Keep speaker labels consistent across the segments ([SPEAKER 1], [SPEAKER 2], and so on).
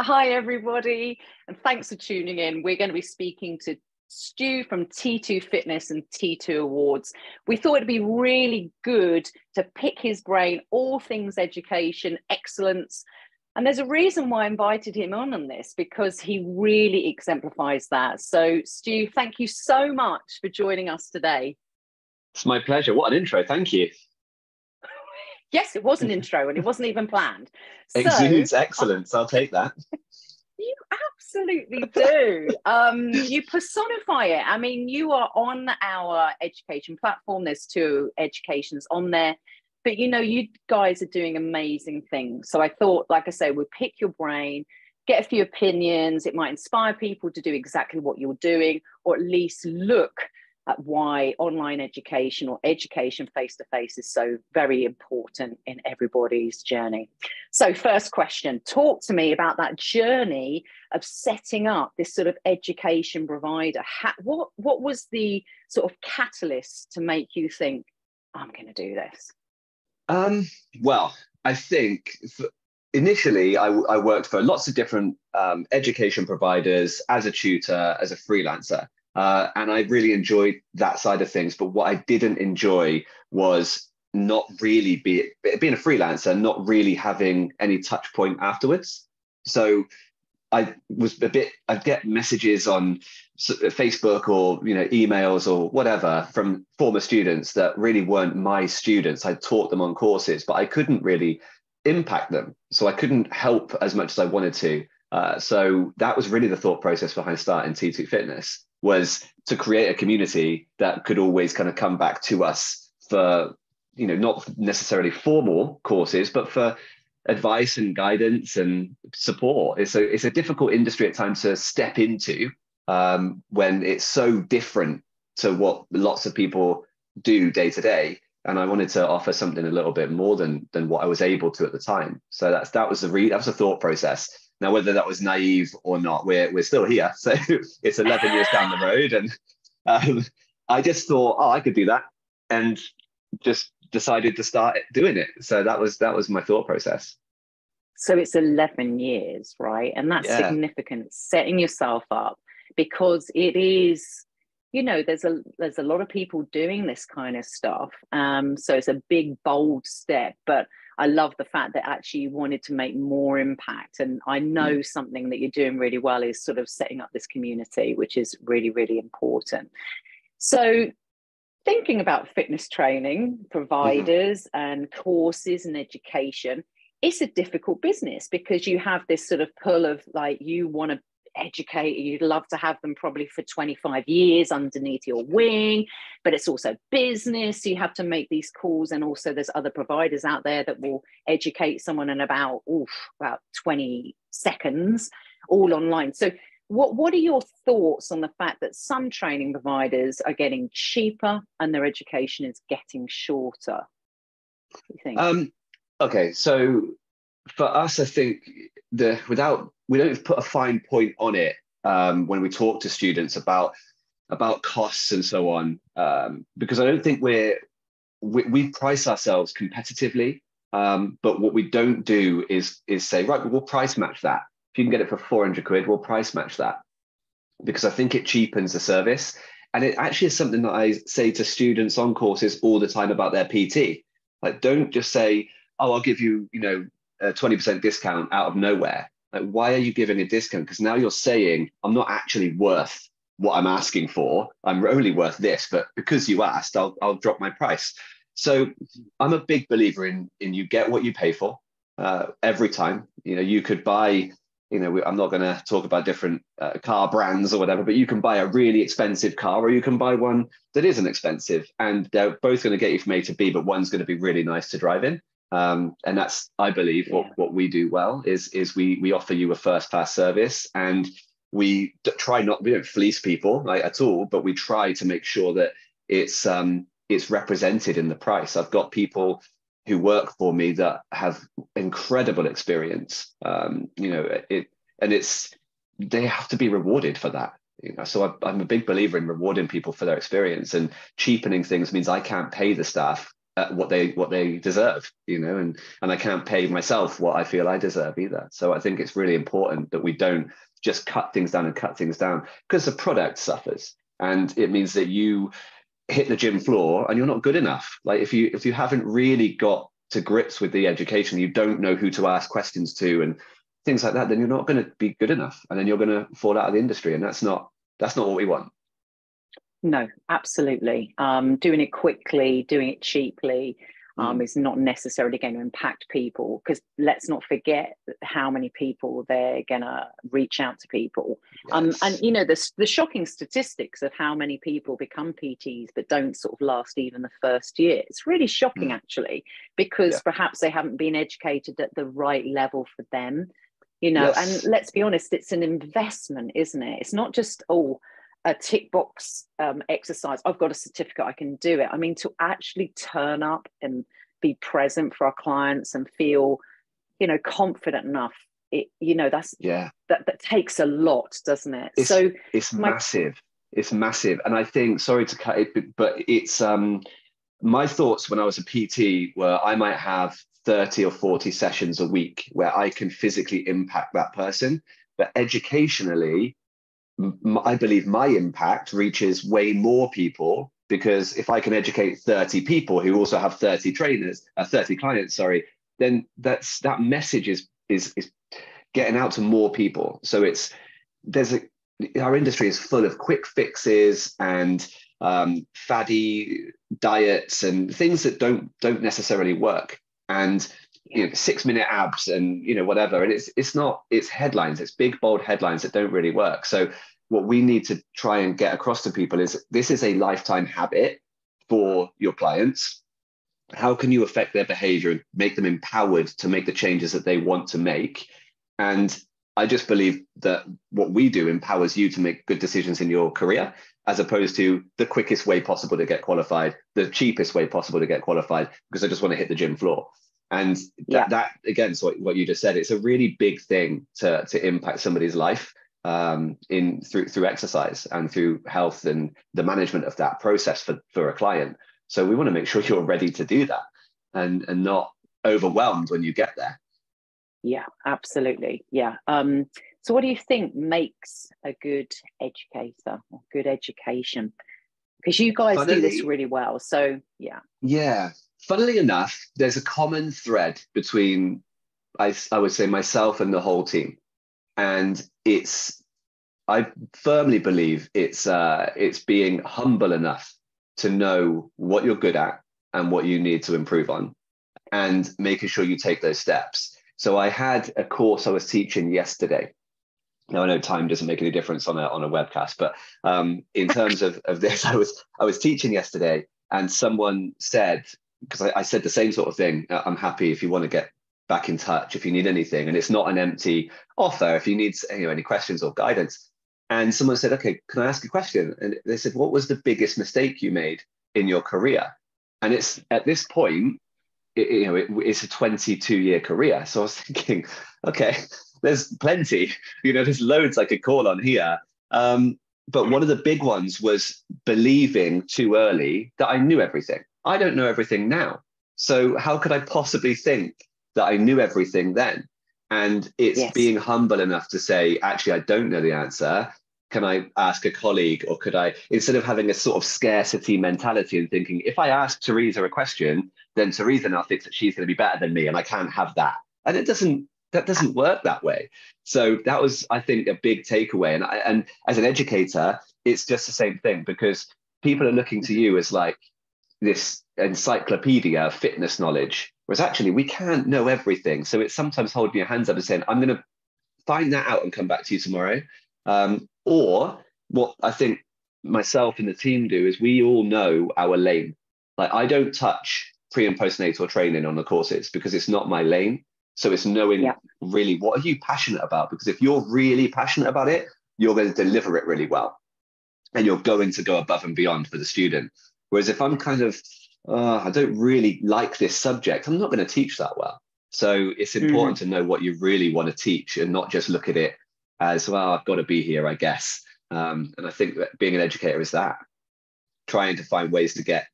[SPEAKER 1] Hi, everybody, and thanks for tuning in. We're going to be speaking to Stu from T2 Fitness and T2 Awards. We thought it'd be really good to pick his brain, all things education, excellence. And there's a reason why I invited him on this, because he really exemplifies that. So, Stu, thank you so much for joining us today.
[SPEAKER 2] It's my pleasure. What an intro. Thank you.
[SPEAKER 1] Yes, it was an intro and it wasn't even planned.
[SPEAKER 2] Exudes excellence. I'll take that.
[SPEAKER 1] You absolutely do. You personify it. I mean, you are on our education platform. There's 2 educations on there. But, you know, you guys are doing amazing things. So I thought, like I say, we'll pick your brain, get a few opinions. It might inspire people to do exactly what you're doing, or at least look at why online education or education face-to-face is so very important in everybody's journey. So first question, talk to me about that journey of setting up this sort of education provider. What was the sort of catalyst to make you think, I'm going to do this?
[SPEAKER 2] Well, I think initially I worked for lots of different education providers as a tutor, as a freelancer. And I really enjoyed that side of things. But what I didn't enjoy was not really being a freelancer, not really having any touch point afterwards. So I'd get messages on Facebook or, emails or whatever from former students that really weren't my students. I taught them on courses, but I couldn't really impact them. So I couldn't help as much as I wanted to. So that was really the thought process behind starting T2 Fitness, was to create a community that could always kind of come back to us for, not necessarily formal courses, but for advice and guidance and support. It's a difficult industry at times to step into when it's so different to what lots of people do day to day. And I wanted to offer something a little bit more than what I was able to at the time. So that was the thought process. Now, whether that was naive or not, we're still here. So it's 11 years down the road. And I just thought, I could do that, and just decided to start doing it. So that was my thought process.
[SPEAKER 1] So it's 11 years, right? And that's significant, setting yourself up, because it is, there's a lot of people doing this kind of stuff. So it's a big, bold step, but I love the fact that actually you wanted to make more impact. And I know something that you're doing really well is sort of setting up this community, which is really, really important. So thinking about fitness training providers and courses and education, it's a difficult business, because you have this sort of pull of, like, you want to educate, you'd love to have them probably for 25 years underneath your wing, but it's also business, so you have to make these calls. And also there's other providers out there that will educate someone in about 20 seconds, all online. So what are your thoughts on the fact that some training providers are getting cheaper and their education is getting shorter? What do you think?
[SPEAKER 2] Okay, so for us, I think we don't put a fine point on it when we talk to students about costs and so on, because I don't think we price ourselves competitively, but what we don't do is say, right, we'll price match that. If you can get it for 400 quid, we'll price match that, because I think it cheapens the service. And it actually is something that I say to students on courses all the time about their PT. Like, don't just say, I'll give you, a 20% discount out of nowhere. Like, why are you giving a discount? Because now you're saying, I'm not actually worth what I'm asking for. I'm only worth this, but because you asked, I'll drop my price. So I'm a big believer in you get what you pay for every time. You could buy, I'm not going to talk about different car brands or whatever, but you can buy a really expensive car, or you can buy one that isn't expensive, and they're both going to get you from A to B, but one's going to be really nice to drive in. And that's, I believe, what we do well is we offer you a first class service, and we don't fleece people at all, but we try to make sure that it's represented in the price. I've got people who work for me that have incredible experience, they have to be rewarded for that. So I'm a big believer in rewarding people for their experience, and cheapening things means I can't pay the staff what they deserve, and I can't pay myself what I feel I deserve either. So I think it's really important that we don't just cut things down, because the product suffers, and it means that you hit the gym floor and you're not good enough. Like if you haven't really got to grips with the education, you don't know who to ask questions to and things like that, then you're not going to be good enough, and then you're going to fall out of the industry, and that's not what we want.
[SPEAKER 1] No, absolutely. Doing it quickly, doing it cheaply is not necessarily going to impact people, because let's not forget how many people they're going to reach out to people. Yes. And the shocking statistics of how many people become PTs but don't sort of last even the first year. It's really shocking, actually, because perhaps they haven't been educated at the right level for them. And let's be honest, it's an investment, isn't it? It's not just, a tick box exercise. I've got a certificate, I can do it. I mean, to actually turn up and be present for our clients and feel, confident enough. That takes a lot, doesn't it?
[SPEAKER 2] It's massive. It's massive. And I think, sorry to cut it, but it's my thoughts when I was a PT were I might have 30 or 40 sessions a week where I can physically impact that person, but educationally, I believe my impact reaches way more people, because if I can educate 30 people who also have 30 clients, then that message is getting out to more people. So our industry is full of quick fixes and faddy diets and things that don't necessarily work. And 6-minute abs and whatever, and it's headlines, it's big bold headlines that don't really work. So what we need to try and get across to people is this is a lifetime habit for your clients. How can you affect their behavior and make them empowered to make the changes that they want to make? And I just believe that what we do empowers you to make good decisions in your career, as opposed to the quickest way possible to get qualified, the cheapest way possible to get qualified, because I just want to hit the gym floor. And that again, so what you just said, it's a really big thing to impact somebody's life through exercise and through health and the management of that process for a client. So we want to make sure you're ready to do that and not overwhelmed when you get there.
[SPEAKER 1] Yeah, absolutely. Yeah. So what do you think makes a good educator or good education? Because you guys do this really well. So yeah. Funnily
[SPEAKER 2] enough, there's a common thread between, I would say, myself and the whole team. And I firmly believe it's being humble enough to know what you're good at and what you need to improve on, and making sure you take those steps. So I had a course I was teaching yesterday. Now I know time doesn't make any difference on a webcast, but in terms of this, I was teaching yesterday, and someone said, because I said the same sort of thing, I'm happy if you want to get back in touch if you need anything, and it's not an empty offer if you need any questions or guidance. And someone said, okay, can I ask a question? And they said, what was the biggest mistake you made in your career? And it's at this point, it's a 22-year career. So I was thinking, okay, there's plenty, there's loads I could call on here. But one of the big ones was believing too early that I knew everything. I don't know everything now. So how could I possibly think that I knew everything then? And it's being humble enough to say, actually, I don't know the answer. Can I ask a colleague? Or could I, instead of having a sort of scarcity mentality and thinking, if I ask Teresa a question, then Teresa now thinks that she's going to be better than me and I can't have that. And that doesn't work that way. So that was, I think, a big takeaway. And as an educator, it's just the same thing, because people are looking to you as like this encyclopedia of fitness knowledge, whereas actually we can't know everything. So it's sometimes holding your hands up and saying, I'm going to find that out and come back to you tomorrow. Or what I think myself and the team do is we all know our lane. Like I don't touch pre and postnatal training on the courses because it's not my lane. So it's knowing really what are you passionate about? Because if you're really passionate about it, you're going to deliver it really well. And you're going to go above and beyond for the student. Whereas if I'm kind of, I don't really like this subject, I'm not going to teach that well. So it's important to know what you really want to teach and not just look at it as, well, I've got to be here, I guess. And I think that being an educator is that, trying to find ways to get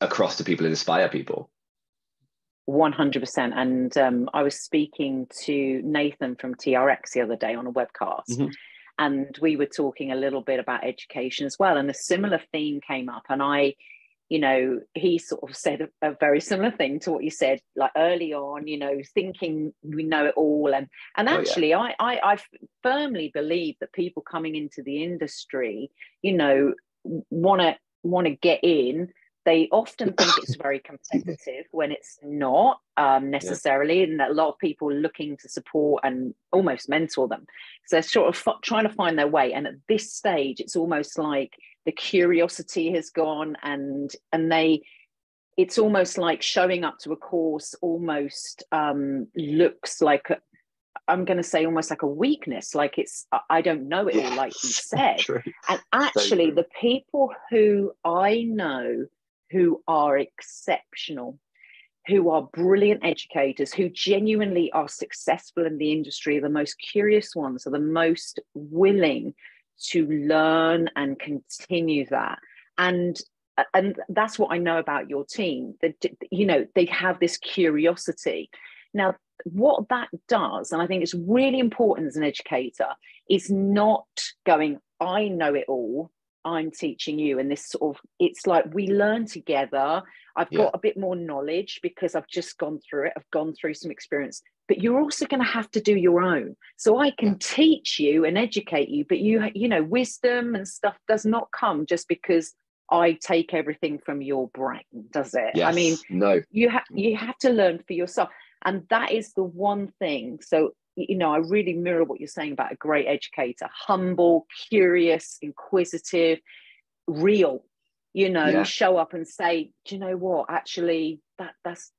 [SPEAKER 2] across to people and inspire people.
[SPEAKER 1] 100%. And I was speaking to Nathan from TRX the other day on a webcast, mm-hmm. and we were talking a little bit about education as well. And a similar theme came up, and he sort of said a very similar thing to what you said, like early on, thinking we know it all. And actually, I firmly believe that people coming into the industry, want to get in. They often think it's very competitive when it's not necessarily, and that a lot of people are looking to support and almost mentor them. So they're sort of trying to find their way. And at this stage, it's almost like the curiosity has gone, and it's almost like showing up to a course almost looks like I'm going to say almost like a weakness, like I don't know it all, like you said. And actually, the people who I know who are exceptional, who are brilliant educators, who genuinely are successful in the industry, are the most curious ones, are the most willing to learn and continue that. And that's what I know about your team, that, they have this curiosity. Now, what that does, and I think it's really important as an educator, is not going, I know it all, I'm teaching you. And this sort of, it's like we learn together. I've got a bit more knowledge because I've just gone through it. I've gone through some experience, but you're also going to have to do your own. So I can teach you and educate you, but wisdom and stuff does not come just because I take everything from your brain, does it?
[SPEAKER 2] Yes.
[SPEAKER 1] I mean,
[SPEAKER 2] no.
[SPEAKER 1] You have to learn for yourself. And that is the one thing. So, I really mirror what you're saying about a great educator: humble, curious, inquisitive, real. Show up and say, do you know what? Actually, that's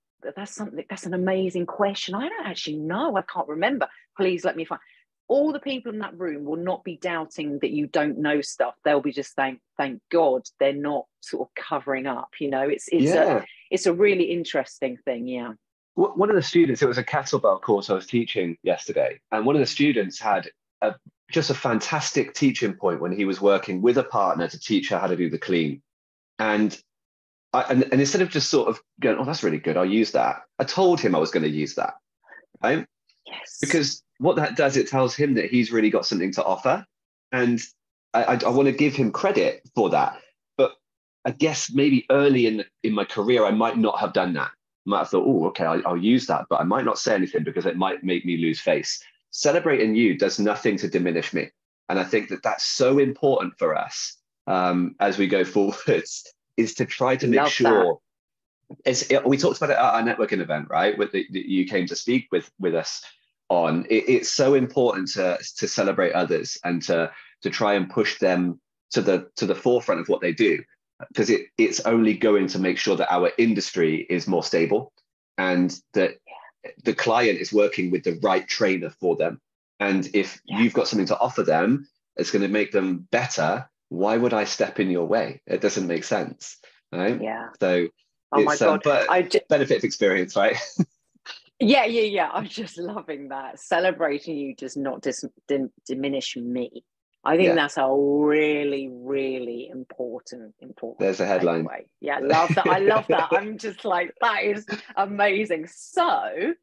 [SPEAKER 1] something. That's an amazing question. I don't actually know. I can't remember. Please let me find. All the people in that room will not be doubting that you don't know stuff. They'll be just saying, thank God they're not sort of covering up. It's a really interesting thing. Yeah.
[SPEAKER 2] One of the students, it was a kettlebell course I was teaching yesterday, and one of the students had just a fantastic teaching point when he was working with a partner to teach her how to do the clean. And instead of just sort of going, oh, that's really good, I'll use that, I told him I was going to use that, right?
[SPEAKER 1] Yes.
[SPEAKER 2] Because what that does, it tells him that he's really got something to offer. And I want to give him credit for that. But I guess maybe early in my career, I might not have done that. I might have thought, oh, okay, I'll use that, but I might not say anything because it might make me lose face. Celebrating you does nothing to diminish me. And I think that that's so important for us as we go forwards, is to try to make sure. We talked about it at our networking event, right? That you came to speak with us on. It's so important to celebrate others and to try and push them to the forefront of what they do, because it's only going to make sure that our industry is more stable and that the client is working with the right trainer for them. And if you've got something to offer them, it's going to make them better. Why would I step in your way? It doesn't make sense, right?
[SPEAKER 1] Yeah.
[SPEAKER 2] So,
[SPEAKER 1] oh my God,
[SPEAKER 2] but benefit of experience, right?
[SPEAKER 1] Yeah. I'm just loving that. Celebrating you does not diminish me. I think that's a really, really important.
[SPEAKER 2] There's a headline.
[SPEAKER 1] Takeaway. Yeah, love that. I love that. I'm just like, that is amazing. So,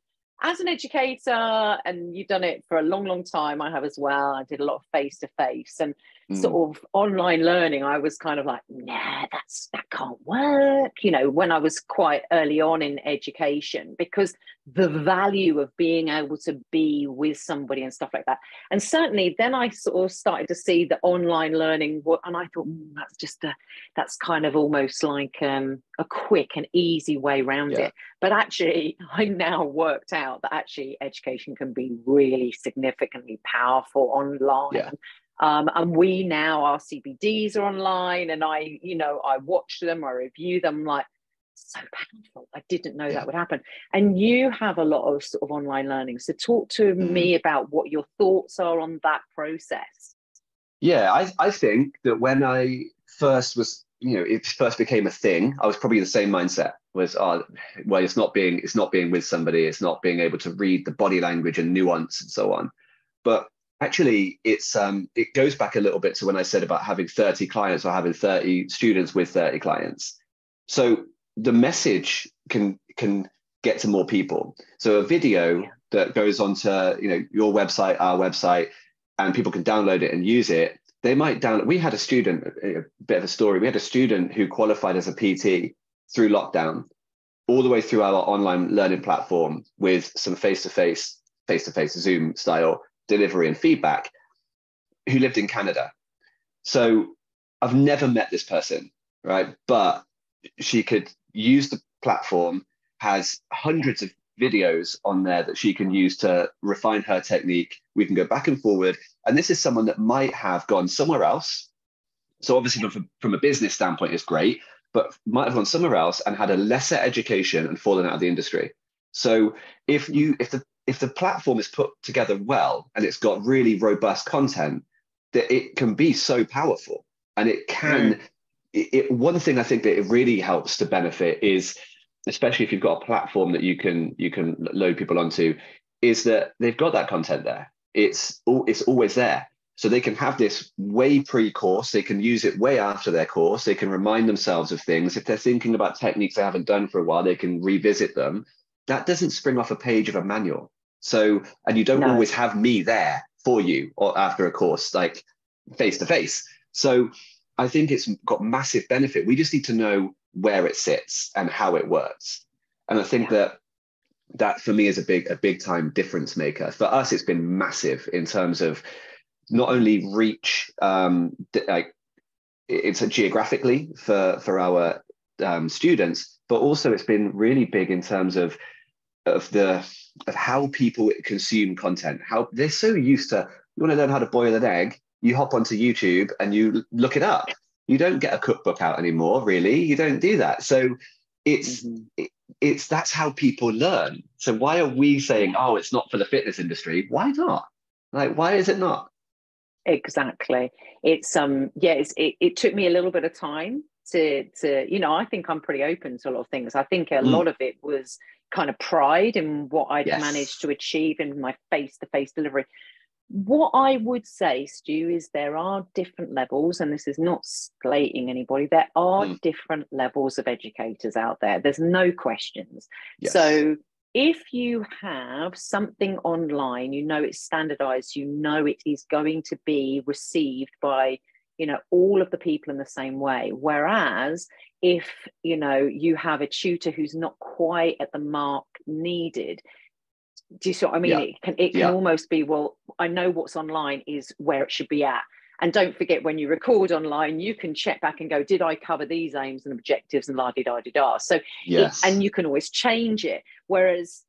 [SPEAKER 1] as an educator, and you've done it for a long, long time, I have as well. I did a lot of face-to-face and sort of online learning. I was kind of like, nah, that can't work. When I was quite early on in education, because the value of being able to be with somebody and stuff like that. And certainly then I sort of started to see the online learning, and I thought, that's kind of almost like a quick and easy way around it. But actually, I now worked out that actually education can be really significantly powerful online.
[SPEAKER 2] Yeah.
[SPEAKER 1] And we now, our CPDs are online, and I watch them, I review them, like, so powerful. I didn't know that would happen. And you have a lot of sort of online learning. So talk to me about what your thoughts are on that process.
[SPEAKER 2] Yeah, I think that when I first was, it first became a thing, I was probably the same mindset. Was, it's not being with somebody, it's not being able to read the body language and nuance and so on. But actually, it goes back a little bit to when I said about having 30 clients or having 30 students with 30 clients. So the message can get to more people. So a video that goes onto, you know, your website, our website, and people can download it and use it. They might download. We had a student, a bit of a story. We had a student who qualified as a PT through lockdown, all the way through our online learning platform with some face-to-face Zoom style delivery and feedback, who lived in Canada. So I've never met this person, right? But she could use the platform, has hundreds of videos on there that she can use to refine her technique. We can go back and forward. And this is someone that might have gone somewhere else. So obviously from a business standpoint, it's great, but might have gone somewhere else and had a lesser education and fallen out of the industry. So if the platform is put together well and it's got really robust content, that it can be so powerful. And it can, one thing I think that it really helps to benefit is, especially if you've got a platform that you can load people onto, is that they've got that content there. It's always there. So they can have this way pre-course, they can use it way after their course, they can remind themselves of things. If they're thinking about techniques they haven't done for a while, they can revisit them. That doesn't spring off a page of a manual. So, and you don't always have me there for you or after a course, like face to face. So I think it's got massive benefit. We just need to know where it sits and how it works. And I think that for me is a big time difference maker. For us, it's been massive in terms of not only reach, like it's geographically for our students, but also it's been really big in terms of how people consume content. How they're so used to, you want to learn how to boil an egg, you hop onto YouTube and you look it up. You don't get a cookbook out anymore, really. You don't do that. So it's that's how people learn. So why are we saying, oh, it's not for the fitness industry? Why not? Like, why is it not?
[SPEAKER 1] Exactly. It's it took me a little bit of time to you know, I think I'm pretty open to a lot of things. I think a lot of it was kind of pride in what I'd managed to achieve in my face-to-face delivery. What I would say, Stu, is there are different levels, and this is not slating anybody. There are different levels of educators out there. There's no questions. Yes. So if you have something online, you know it's standardized, you know it is going to be received by, you know, all of the people in the same way. Whereas if, you know, you have a tutor who's not quite at the mark needed, do you see what I mean? It can almost be, well, I know what's online is where it should be at. And don't forget, when you record online, you can check back and go, did I cover these aims and objectives and la-di-da-di-da? So, and you can always change it, whereas,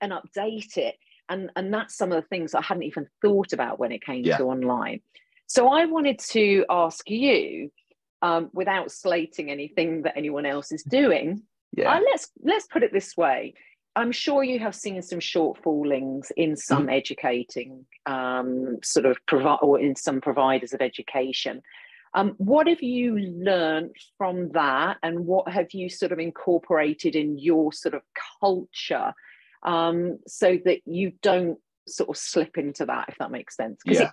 [SPEAKER 1] and update it. And that's some of the things I hadn't even thought about when it came to online. So I wanted to ask you, without slating anything that anyone else is doing, let's put it this way. I'm sure you have seen some shortfallings in some educating or in some providers of education. What have you learned from that, and what have you sort of incorporated in your sort of culture so that you don't sort of slip into that, if that makes sense? Because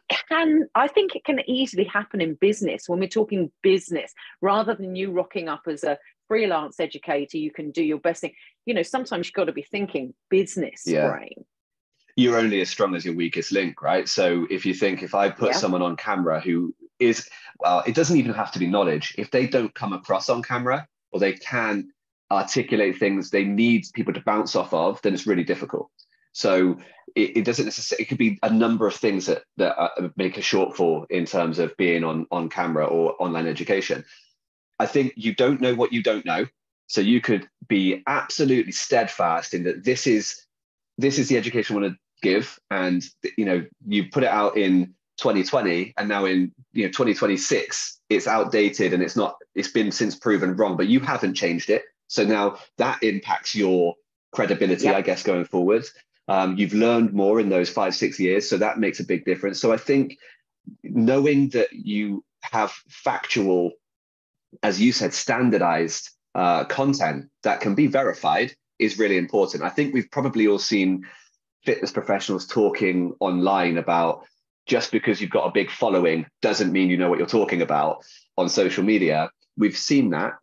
[SPEAKER 1] I think it can easily happen in business when we're talking business, rather than you rocking up as a freelance educator, you can do your best thing. You know, sometimes you've got to be thinking business brain.
[SPEAKER 2] You're only as strong as your weakest link, right? So if you think, if I put someone on camera who is, well, it doesn't even have to be knowledge. If they don't come across on camera, or they can articulate things they need people to bounce off of, then it's really difficult. So it doesn't necessarily, it could be a number of things that make a shortfall in terms of being on camera or online education. I think you don't know what you don't know. So you could be absolutely steadfast in that this is the education I want to give. And, you know, you put it out in 2020 and now in 2026, it's outdated and it's been since proven wrong, but you haven't changed it. So now that impacts your credibility, I guess, going forward. You've learned more in those 5-6 years. So that makes a big difference. So I think knowing that you have factual, as you said, standardized content that can be verified is really important. I think we've probably all seen fitness professionals talking online about, just because you've got a big following doesn't mean you know what you're talking about on social media. We've seen that.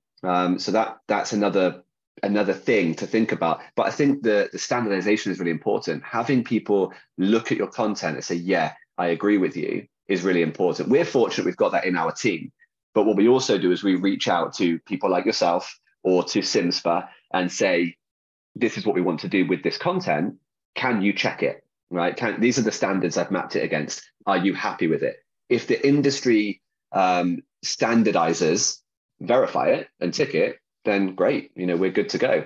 [SPEAKER 2] So that's another another thing to think about. But I think the standardization is really important. Having people look at your content and say, yeah, I agree with you, is really important. We're fortunate we've got that in our team. But what we also do is we reach out to people like yourself or to SimSpa and say, this is what we want to do with this content. Can you check it? Right? These are the standards I've mapped it against. Are you happy with it? If the industry standardizers verify it and tick it, then great, we're good to go.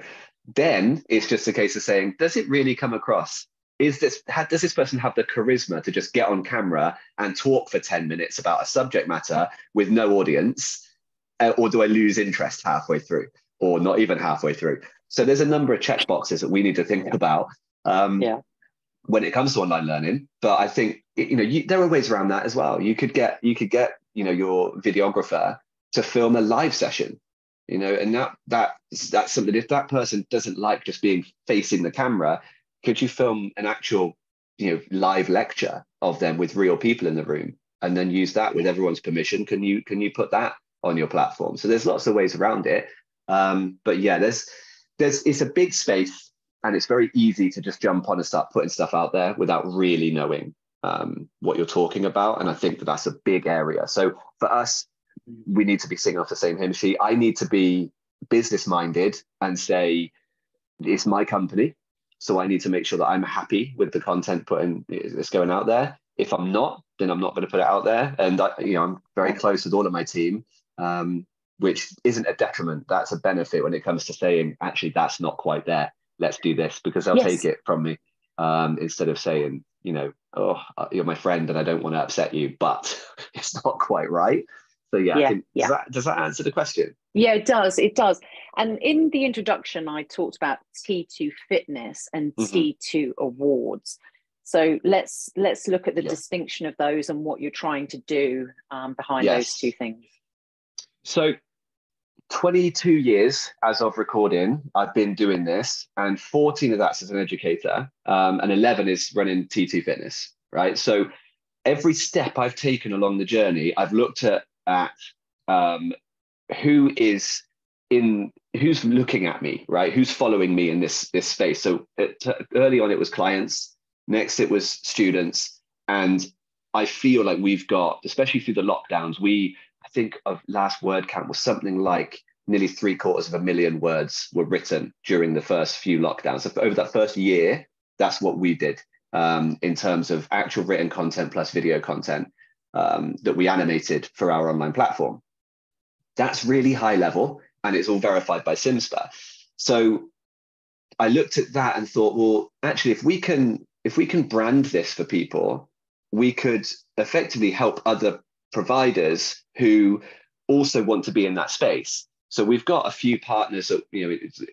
[SPEAKER 2] Then it's just a case of saying, does it really come across? Does this person have the charisma to just get on camera and talk for 10 minutes about a subject matter with no audience? Or do I lose interest halfway through or not even halfway through? So there's a number of check boxes that we need to think about when it comes to online learning. But I think, there are ways around that as well. You could get your videographer to film a live session, and that's something. If that person doesn't like just being facing the camera, could you film an actual, live lecture of them with real people in the room, and then use that with everyone's permission? Can you put that on your platform? So there's lots of ways around it. But yeah, it's a big space, and it's very easy to just jump on and start putting stuff out there without really knowing what you're talking about. And I think that's a big area. So for us, we need to be singing off the same hymn sheet. I need to be business minded and say, it's my company, so I need to make sure that I'm happy with the content that's going out there. If I'm not, then I'm not going to put it out there. And I'm very close with all of my team, which isn't a detriment. That's a benefit when it comes to saying, actually, that's not quite there. Let's do this, because they'll take it from me instead of saying, oh, you're my friend and I don't want to upset you, but it's not quite right. So does that answer the question?
[SPEAKER 1] Yeah, it does. It does. And in the introduction, I talked about T2 Fitness and T2 Awards. So let's look at the distinction of those and what you're trying to do behind those two things.
[SPEAKER 2] So 22 years as of recording, I've been doing this, and 14 of that's as an educator, and 11 is running T2 Fitness, right? So every step I've taken along the journey, I've looked at who's looking at me, right? Who's following me in this space? So early on, it was clients. Next, it was students. And I feel like we've got, especially through the lockdowns, I think of last word count was something like nearly 750,000 words were written during the first few lockdowns. So over that first year, that's what we did in terms of actual written content plus video content that we animated for our online platform. That's really high level, and it's all verified by SimSpa. So I looked at that and thought, well, actually, if we can brand this for people, we could effectively help other providers who also want to be in that space. So we've got a few partners that,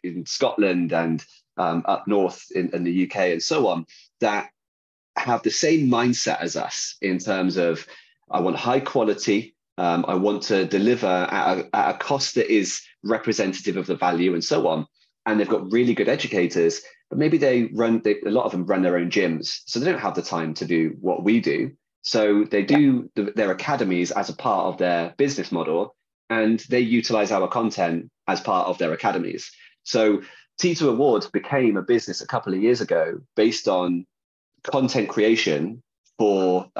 [SPEAKER 2] in Scotland and up north in the UK and so on, that have the same mindset as us in terms of, I want high quality, I want to deliver at a cost that is representative of the value and so on. And they've got really good educators, but maybe a lot of them run their own gyms, so they don't have the time to do what we do. So they do their academies as a part of their business model, and they utilize our content as part of their academies. So T2 Awards became a business a couple of years ago based on content creation for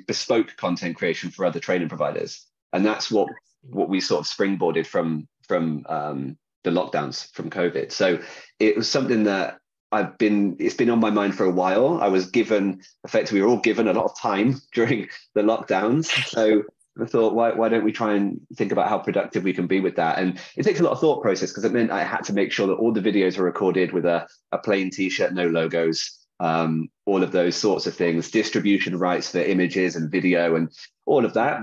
[SPEAKER 2] bespoke content creation for other training providers. And that's what we sort of springboarded from the lockdowns from COVID. So it was something that it's been on my mind for a while. We were all given a lot of time during the lockdowns. So I thought, why don't we try and think about how productive we can be with that? And it takes a lot of thought process, because it meant I had to make sure that all the videos were recorded with a plain t-shirt, no logos, all of those sorts of things, distribution rights for images and video and all of that.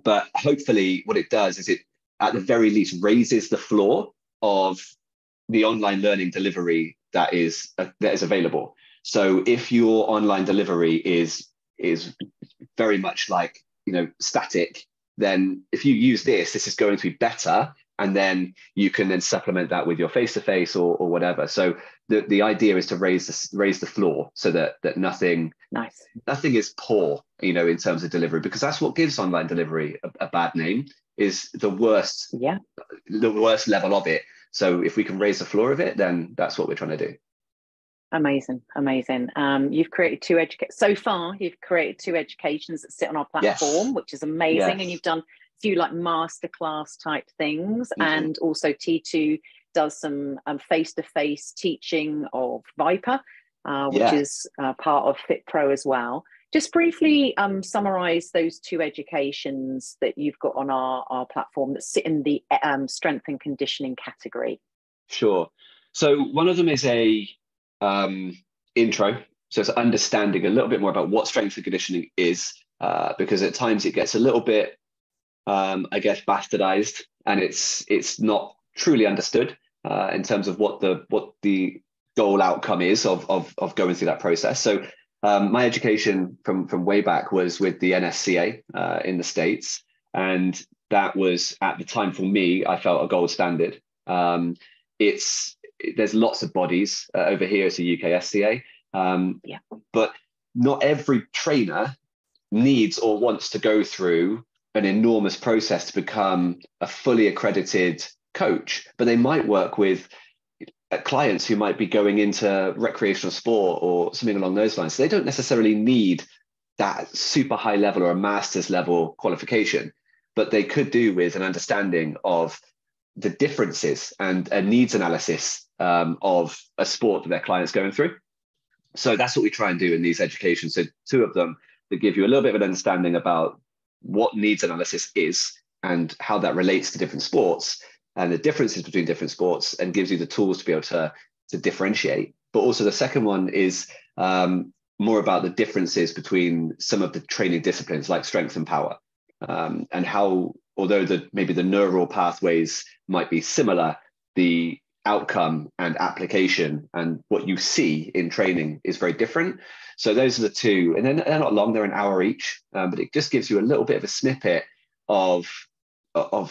[SPEAKER 2] But hopefully what it does is it, at the very least, raises the floor of the online learning delivery that is available. So if your online delivery is very much like, static, then if you use this is going to be better. And then you can then supplement that with your face-to-face or whatever. So the idea is to raise the floor so that nothing is poor, in terms of delivery, because that's what gives online delivery a bad name, is the worst level of it. So if we can raise the floor of it, then that's what we're trying to do.
[SPEAKER 1] Amazing, amazing. You've created so far you've created 2 educations that sit on our platform, yes, which is amazing. Yes. And you've done a few like masterclass type things, mm-hmm, and also T2 does some face-to-face teaching of Viper, which is part of FitPro as well. Just briefly summarize those 2 educations that you've got on our platform that sit in the strength and conditioning category.
[SPEAKER 2] Sure. So one of them is a intro. So it's understanding a little bit more about what strength and conditioning is, because at times it gets a little bit, I guess, bastardized, and it's not truly understood in terms of what the goal outcome is of going through that process. So my education from way back was with the NSCA in the States, and that was, at the time, for me, I felt a gold standard. There's lots of bodies over here. It's a UK SCA, but not every trainer needs or wants to go through an enormous process to become a fully accredited coach. But they might work with clients who might be going into recreational sport or something along those lines. So they don't necessarily need that super high level or a master's level qualification, but they could do with an understanding of the differences and a needs analysis of a sport that their client's going through. So that's what we try and do in these educations. So 2 of them that give you a little bit of an understanding about what needs analysis is and how that relates to different sports and the differences between different sports, and gives you the tools to be able to differentiate. But also the second one is more about the differences between some of the training disciplines like strength and power, and how, although maybe the neural pathways might be similar, the outcome and application and what you see in training is very different. So those are the 2, and then they're not long, they're an hour each, but it just gives you a little bit of a snippet of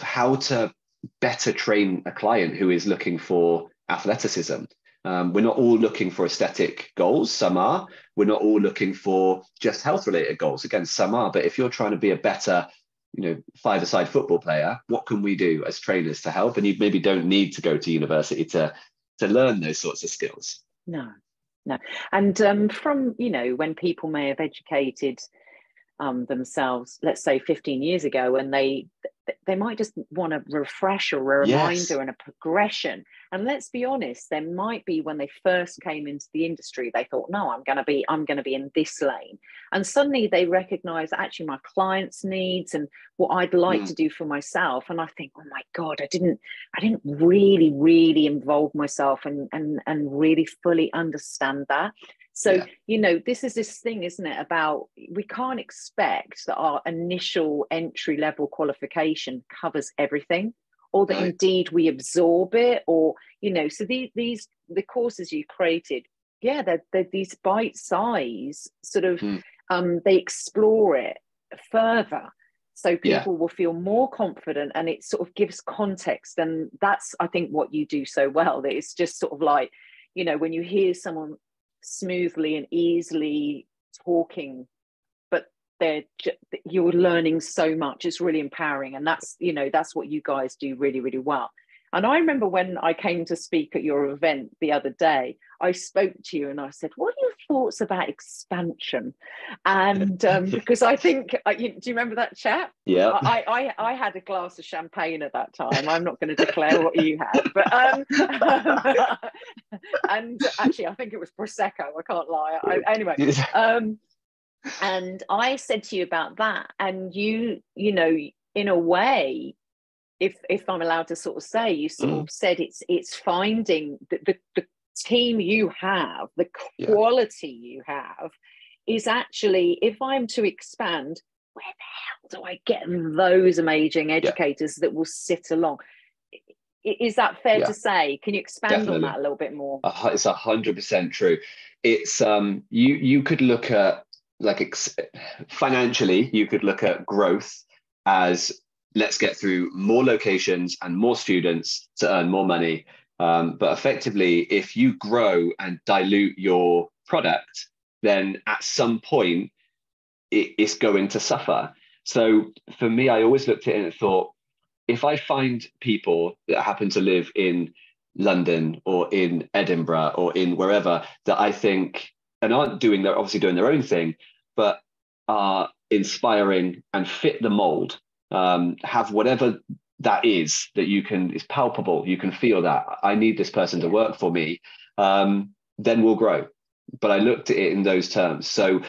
[SPEAKER 2] how to better train a client who is looking for athleticism. We're not all looking for aesthetic goals. Some are. We're not all looking for just health related goals. Again, some are. But if you're trying to be a better, 5-a-side football player, what can we do as trainers to help? And you maybe don't need to go to university to learn those sorts of skills.
[SPEAKER 1] No. And from, when people may have educated themselves, let's say 15 years ago, and they might just want a refresh or a reminder and a progression. And let's be honest, there might be, when they first came into the industry, they thought, no, I'm going to be in this lane. And suddenly they recognize actually my clients' needs and what I'd like to do for myself. And I think, oh my God, I didn't really involve myself and really fully understand that. So, this is this thing, isn't it, about we can't expect that our initial entry level qualification covers everything, or that indeed we absorb it, or, so the courses you created, they're these bite size sort of, they explore it further. So people will feel more confident, and it sort of gives context. And that's, I think, what you do so well, that it's just sort of like, when you hear someone smoothly and easily talking, but you're learning so much. It's really empowering, and that's what you guys do really, really well. And I remember when I came to speak at your event the other day, I spoke to you and I said, what are your thoughts about expansion? And because I think, do you remember that chat?
[SPEAKER 2] Yeah.
[SPEAKER 1] I had a glass of champagne at that time. I'm not going to declare what you had, but and actually I think it was Prosecco, I can't lie. Anyway, and I said to you about that, and you in a way, if I'm allowed to sort of say, you sort of said it's finding the team you have, the quality you have is actually, if I'm to expand, where the hell do I get those amazing educators that will sit along? Is that fair to say? Can you expand on that a little bit more?
[SPEAKER 2] It's 100% true. It's you could look at, like, financially, you could look at growth as, let's get through more locations and more students to earn more money. But effectively, if you grow and dilute your product, then at some point it's going to suffer. So for me, I always looked at it and thought, if I find people that happen to live in London or in Edinburgh or in wherever that I think and aren't obviously doing their own thing, but are inspiring and fit the mold, have whatever that is that is palpable. You can feel that I need this person to work for me. Then we'll grow. But I looked at it in those terms. So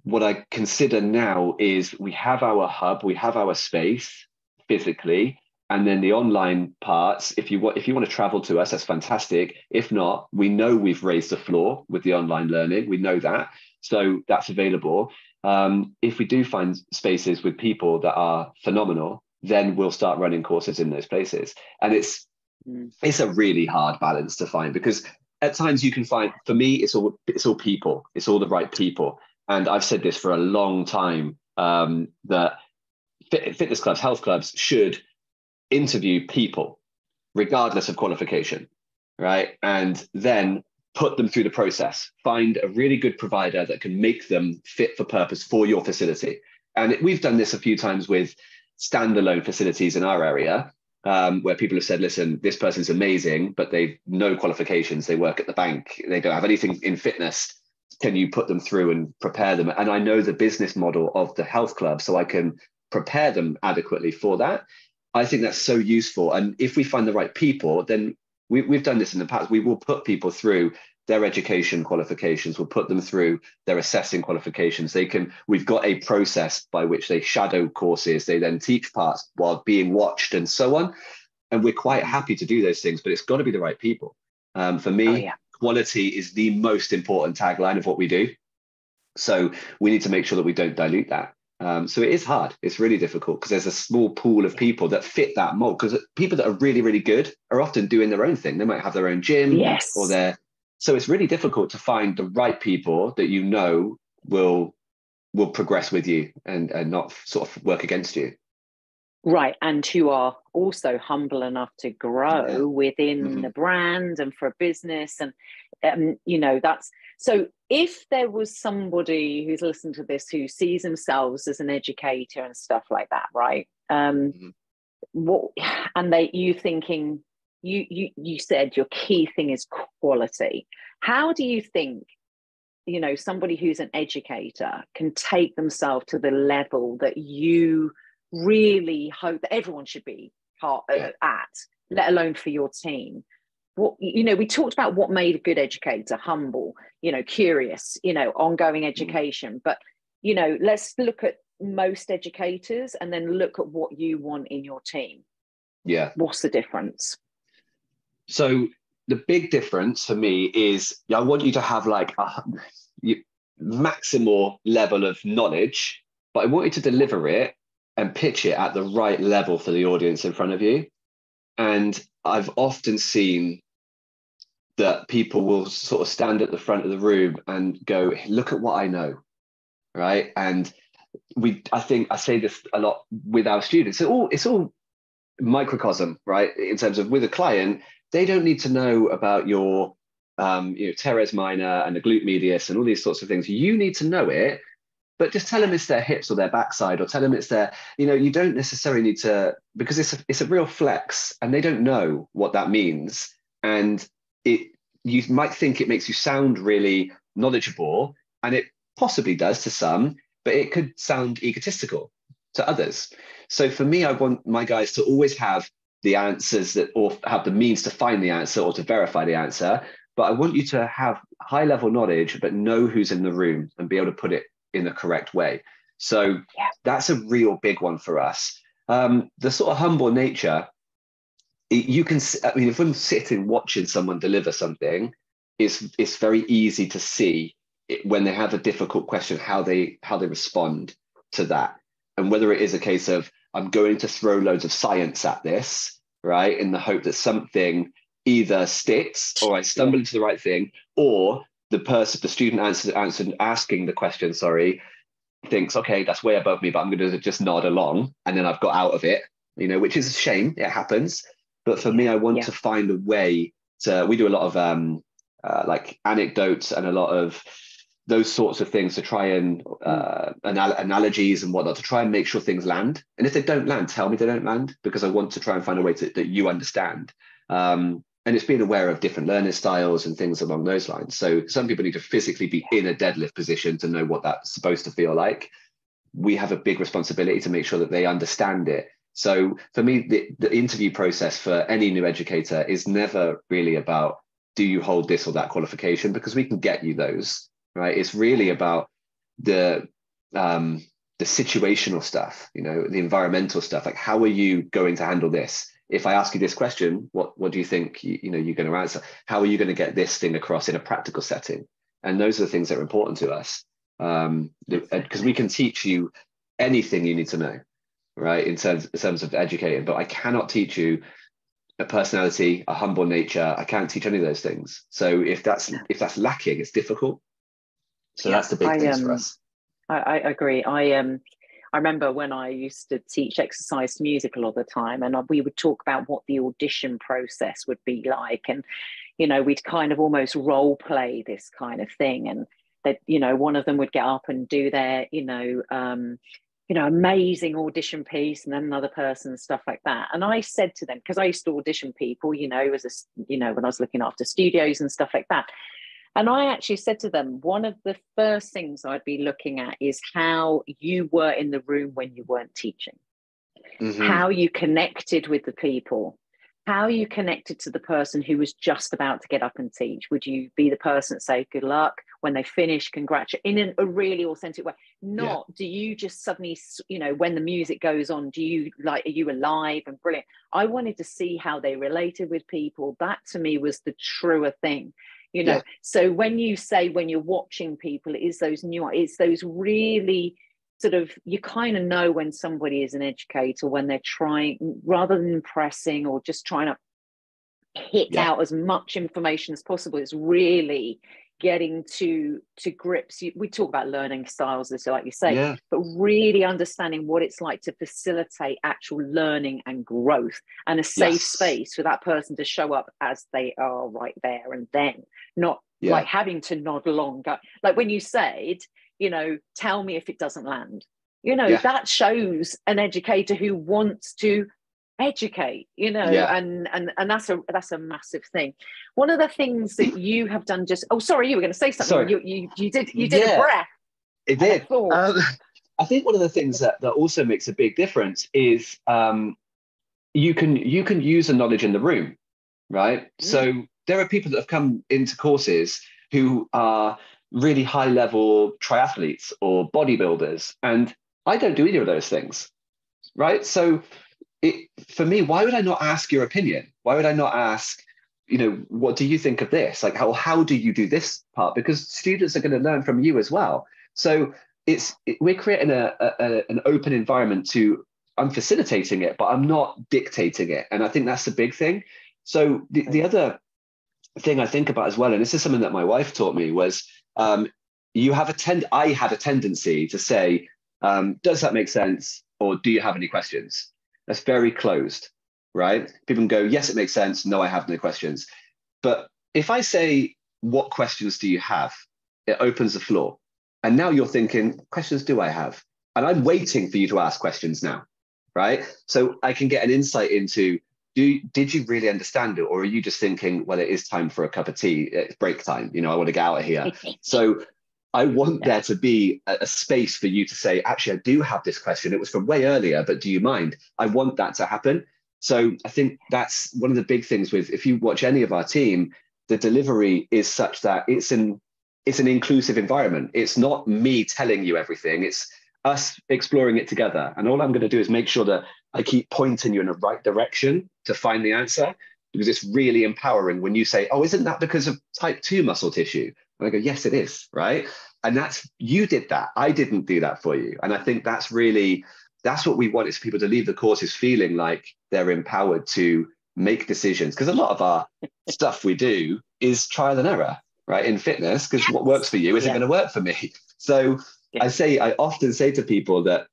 [SPEAKER 2] what I consider now is we have our hub, we have our space physically, and then the online parts. If you want to travel to us, that's fantastic. If not, we know we've raised the floor with the online learning. We know that, so that's available. If we do find spaces with people that are phenomenal, then we'll start running courses in those places. And it's a really hard balance to find, because at times you can find, for me, it's all people. It's all the right people. And I've said this for a long time, that fitness clubs, health clubs should interview people, regardless of qualification, right? And then put them through the process. Find a really good provider that can make them fit for purpose for your facility. And we've done this a few times with standalone facilities in our area, where people have said, listen, this person's amazing, but they've no qualifications. They work at the bank. They don't have anything in fitness. Can you put them through and prepare them? And I know the business model of the health club, so I can prepare them adequately for that. I think that's so useful. And if we find the right people, then we've done this in the past. We will put people through their education qualifications. We'll put them through their assessing qualifications. We've got a process by which they shadow courses. They then teach parts while being watched and so on. And we're quite happy to do those things, but it's got to be the right people. For me, quality is the most important tagline of what we do. So we need to make sure that we don't dilute that. So it is hard. It's really difficult because there's a small pool of people that fit that mold, because people that are really, really good are often doing their own thing. They might have their own gym, so it's really difficult to find the right people that you know will progress with you and not sort of work against you.
[SPEAKER 1] Right. And who are also humble enough to grow within the brand and for a business. And, that's so if there was somebody who's listened to this who sees themselves as an educator and stuff like that, right? You thinking, you said your key thing is quality. How do you think, somebody who's an educator can take themselves to the level that you really hope that everyone should be at, let alone for your team? We talked about what made a good educator: humble, curious, ongoing education. But, let's look at most educators and then look at what you want in your team.
[SPEAKER 2] Yeah.
[SPEAKER 1] What's the difference?
[SPEAKER 2] So the big difference for me is I want you to have like a maximal level of knowledge, but I want you to deliver it and pitch it at the right level for the audience in front of you. And I've often seen that people will sort of stand at the front of the room and go, look at what I know, right? And I think I say this a lot with our students. It's all microcosm, right? In terms of with a client, they don't need to know about your teres minor and the glute medius and all these sorts of things. You need to know it, but just tell them it's their hips or their backside, or tell them it's their, you don't necessarily need to, because it's a real flex and they don't know what that means. And you might think it makes you sound really knowledgeable, and it possibly does to some, but it could sound egotistical to others. So for me, I want my guys to always have the answers or have the means to find the answer or to verify the answer. But I want you to have high level knowledge, but know who's in the room and be able to put it in the correct way. So that's a real big one for us. The sort of humble nature, if I'm sitting watching someone deliver something, it's very easy to see when they have a difficult question, how they respond to that. And whether it is a case of, I'm going to throw loads of science at this, right, in the hope that something either sticks or I stumble into the right thing, or the student answered asking the question, thinks, okay, that's way above me, but I'm going to just nod along, and then I've got out of it, which is a shame. It happens. But for me, I want to find a way to, we do a lot of like anecdotes and a lot of those sorts of things to try and analogies and whatnot, to try and make sure things land. And if they don't land, tell me they don't land, because I want to try and find a way that you understand. And it's being aware of different learning styles and things along those lines. So some people need to physically be in a deadlift position to know what that's supposed to feel like. We have a big responsibility to make sure that they understand it. So for me, the interview process for any new educator is never really about, do you hold this or that qualification? Because we can get you those, right? It's really about the situational stuff, you know, the environmental stuff. Like, how are you going to handle this? If I ask you this question, what do you think you're going to answer? How are you going to get this thing across in a practical setting? And those are the things that are important to us, because we can teach you anything you need to know, right? In terms of educating, but I cannot teach you a personality, a humble nature. I can't teach any of those things. So if that's lacking, it's difficult. So that's the big things for us.
[SPEAKER 1] I agree. I remember when I used to teach exercise to musical all the time, and we would talk about what the audition process would be like. And, you know, we'd kind of almost role play this kind of thing. And that, you know, one of them would get up and do their, amazing audition piece, and then another person, stuff like that. And I said to them, because I used to audition people, when I was looking after studios and stuff like that. And I actually said to them, one of the first things I'd be looking at is how you were in the room when you weren't teaching, how you connected with the people, how you connected to the person who was just about to get up and teach. Would you be the person that say, good luck, when they finish, congratulate, in a really authentic way? Do you just suddenly, when the music goes on, are you alive and brilliant? I wanted to see how they related with people. That to me was the truer thing. So when you're watching people, it's those really sort of, you kind of know when somebody is an educator, when they're trying, rather than impressing or just trying to hit out as much information as possible, it's really getting to grips. We talk about learning styles, like you say, but really understanding what it's like to facilitate actual learning and growth, and a safe space for that person to show up as they are right there and then, not like having to nod along. Like when you said, tell me if it doesn't land, that shows an educator who wants to educate, and that's a massive thing. One of the things that you have done sorry, you were going to say something. Sorry. You did a breath.
[SPEAKER 2] It did. I think one of the things that also makes a big difference is you can use the knowledge in the room, right? So there are people that have come into courses who are really high level triathletes or bodybuilders, and I don't do either of those things, right? So for me, why would I not ask your opinion? Why would I not ask, what do you think of this? Like, how do you do this part? Because students are going to learn from you as well. So we're creating an open environment I'm facilitating it, but I'm not dictating it. And I think that's the big thing. So the other thing I think about as well, and this is something that my wife taught me, was I had a tendency to say, does that make sense? Or do you have any questions? That's very closed, right? People can go, yes, it makes sense. No, I have no questions. But if I say, what questions do you have? It opens the floor. And now you're thinking, questions do I have? And I'm waiting for you to ask questions now, right? So I can get an insight into, did you really understand it? Or are you just thinking, well, it is time for a cup of tea. It's break time. I want to get out of here. So I want there to be a space for you to say, actually, I do have this question. It was from way earlier, but do you mind? I want that to happen. So I think that's one of the big things if you watch any of our team, the delivery is such that it's an inclusive environment. It's not me telling you everything. It's us exploring it together. And all I'm going to do is make sure that I keep pointing you in the right direction to find the answer, because it's really empowering when you say, oh, isn't that because of type 2 muscle tissue? And I go, yes, it is, right? And you did that. I didn't do that for you. And I think that's what we want, is people to leave the courses feeling like they're empowered to make decisions. Because a lot of our stuff we do is trial and error, right? In fitness, because what works for you isn't going to work for me. So I often say to people that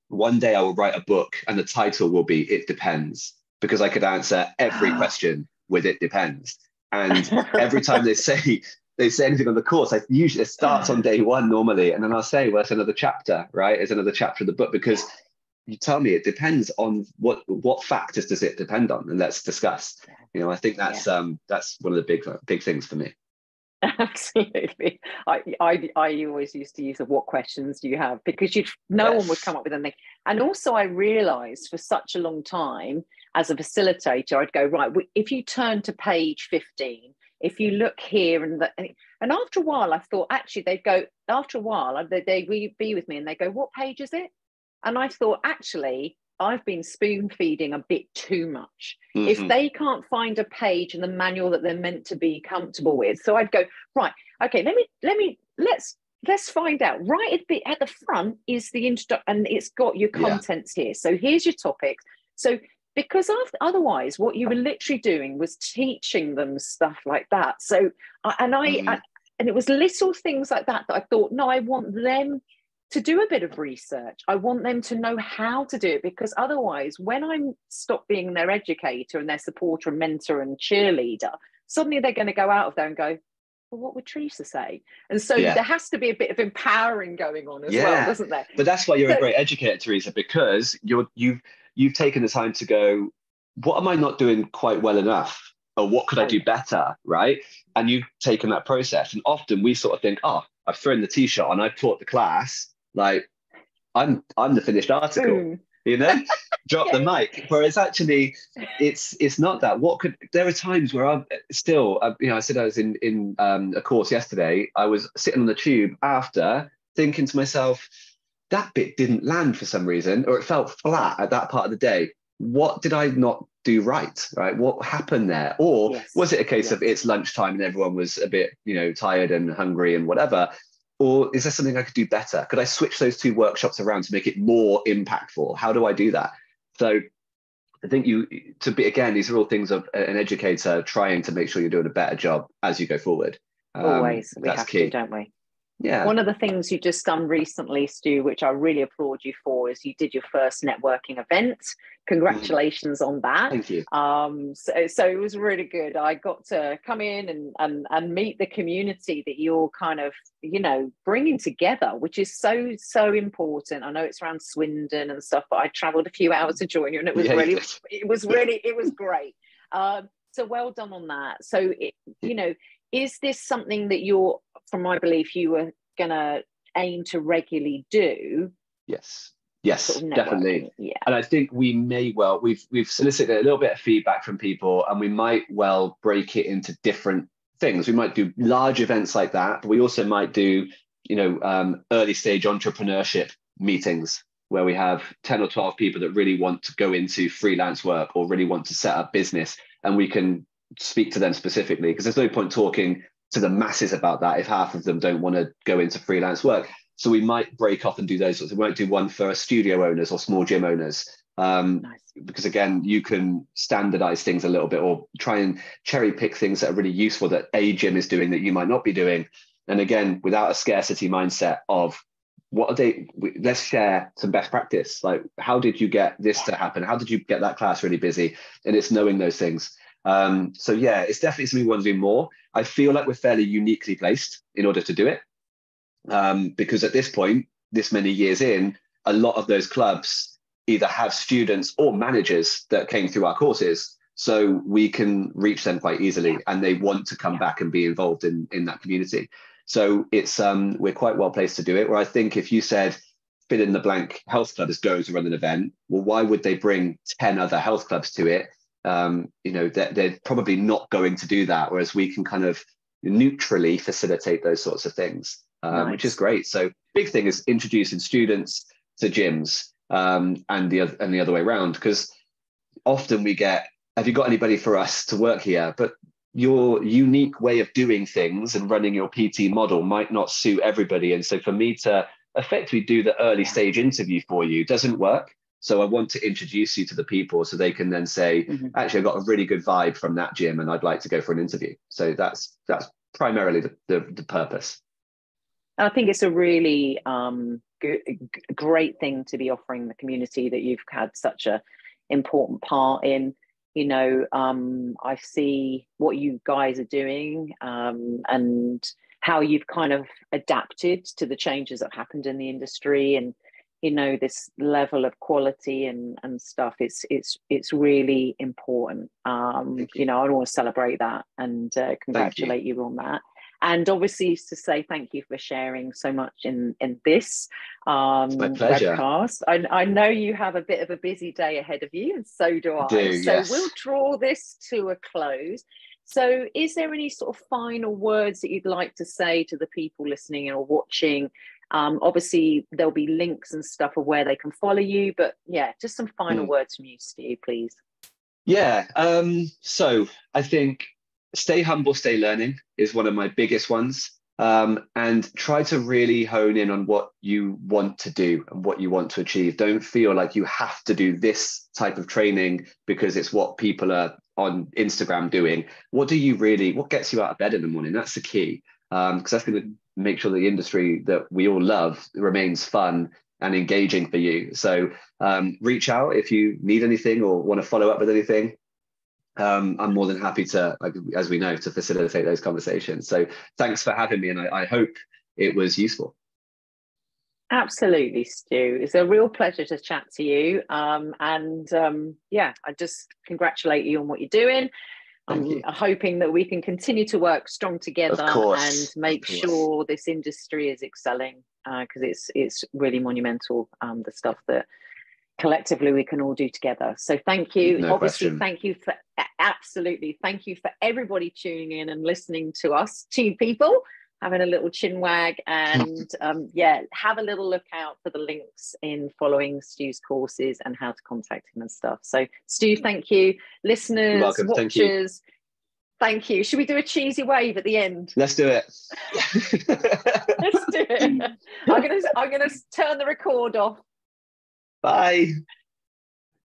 [SPEAKER 2] one day I will write a book and the title will be It Depends, because I could answer every question with it depends. And every time they say anything on the course, it starts on day one normally, and then I'll say, well, it's another chapter, right? It's another chapter of the book, because you tell me it depends on what factors does it depend on, and let's discuss. I think that's one of the big things for me.
[SPEAKER 1] Absolutely. I always used to use what questions do you have, because no one would come up with anything. And also I realized for such a long time as a facilitator, I'd go, right, if you turn to page 15, if you look here, and after a while I thought, actually they'd go, after a while they would be with me and they go, what page is it? And I thought, actually I've been spoon feeding a bit too much. Mm-hmm. If they can't find a page in the manual that they're meant to be comfortable with, so I'd go, right, okay, let's find out. Right at the front is the introduction, and it's got your contents here. So here's your topics. So because otherwise, what you were literally doing was teaching them stuff like that. So and it was little things like that I thought, no, I want them to do a bit of research. I want them to know how to do it, because otherwise, when I stop being their educator and their supporter and mentor and cheerleader, suddenly they're going to go out of there and go, well, what would Teresa say? And so there has to be a bit of empowering going on as well, doesn't there?
[SPEAKER 2] But that's why you're a great educator, Teresa, because you've taken the time to go, what am I not doing quite well enough? Or what could I do better, right? And you've taken that process. And often we sort of think, oh, I've thrown the t-shirt on, I've taught the class, like I'm the finished article, drop the mic. Whereas actually it's not that. There are times where I said I was in a course yesterday. I was sitting on the tube after, thinking to myself, that bit didn't land for some reason, or it felt flat at that part of the day. What did I not do right? What happened there? Or was it a case of it's lunchtime and everyone was a bit, tired and hungry and whatever? Or is there something I could do better? Could I switch those two workshops around to make it more impactful? How do I do that? So I think these are all things of an educator trying to make sure you're doing a better job as you go forward.
[SPEAKER 1] Always. We have to, don't we?
[SPEAKER 2] Yeah.
[SPEAKER 1] One of the things you've just done recently, Stu, which I really applaud you for, is you did your first networking event. Congratulations on that.
[SPEAKER 2] Thank you.
[SPEAKER 1] So it was really good. I got to come in and meet the community that you're kind of, bringing together, which is so important. I know it's around Swindon and stuff, but I travelled a few hours to join you, and it was great. So well done on that. So is this something that you're, from my belief, you were going to aim to regularly do?
[SPEAKER 2] Yes, sort of definitely. Yeah. And I think we may well, we've solicited a little bit of feedback from people, and we might well break it into different things. We might do large events like that, but we also might do, early stage entrepreneurship meetings where we have 10 or 12 people that really want to go into freelance work or really want to set up business, and we can speak to them specifically, because there's no point talking to the masses about that if half of them don't want to go into freelance work. So we might break off and do those sorts. We won't do one for studio owners or small gym owners, because again, you can standardize things a little bit, or try and cherry pick things that are really useful that a gym is doing that you might not be doing. And again, without a scarcity mindset of let's share some best practice. Like, how did you get this to happen? How did you get that class really busy? And it's knowing those things. So yeah, it's definitely something we want to do more. I feel like we're fairly uniquely placed in order to do it, because at this point, this many years in, a lot of those clubs either have students or managers that came through our courses, so we can reach them quite easily, and they want to come back and be involved in that community. So it's we're quite well placed to do it. Where I think if you said fill in the blank health club is going to run an event, well, why would they bring 10 other health clubs to it? They're probably not going to do that, whereas we can kind of neutrally facilitate those sorts of things, which is great. So big thing is introducing students to gyms, and the other way around, because often we get, have you got anybody for us to work here? But your unique way of doing things and running your PT model might not suit everybody. And so for me to effectively do the early stage interview for you doesn't work. So I want to introduce you to the people so they can then say, actually, I've got a really good vibe from that gym and I'd like to go for an interview. So that's primarily the purpose.
[SPEAKER 1] I think it's a really great thing to be offering the community that you've had such a important part in. I see what you guys are doing, and how you've kind of adapted to the changes that happened in the industry. And you know, this level of quality and stuff, it's really important. You know, I want to celebrate that and congratulate you on that. And obviously to say thank you for sharing so much in this webcast. I know you have a bit of a busy day ahead of you, and so do I. So yes, we'll draw this to a close. So is there any sort of final words that you'd like to say to the people listening or watching? Obviously there'll be links and stuff of where they can follow you, but yeah, just some final words from you, Stu, please.
[SPEAKER 2] Yeah, so I think stay humble, stay learning is one of my biggest ones. And try to really hone in on what you want to do and what you want to achieve. Don't feel like you have to do this type of training because it's what people are on Instagram doing. What gets you out of bed in the morning? That's the key. Because that's going to make sure the industry that we all love remains fun and engaging for you. So reach out if you need anything or want to follow up with anything. I'm more than happy to, as we know, to facilitate those conversations. So thanks for having me, and I hope it was useful.
[SPEAKER 1] Absolutely, Stu. It's a real pleasure to chat to you. Yeah, I just congratulate you on what you're doing. I'm hoping that we can continue to work strong together and make sure this industry is excelling, because it's really monumental, the stuff that collectively we can all do together. So thank you. Obviously, thank you for everybody tuning in and listening to us, two people having a little chin wag, and yeah, have a little look out for the links in following Stu's courses and how to contact him and stuff. So Stu, thank you. Listeners, watchers, thank you. Should we do a cheesy wave at the end?
[SPEAKER 2] Let's do it.
[SPEAKER 1] Let's do it. I'm gonna turn the record off.
[SPEAKER 2] Bye.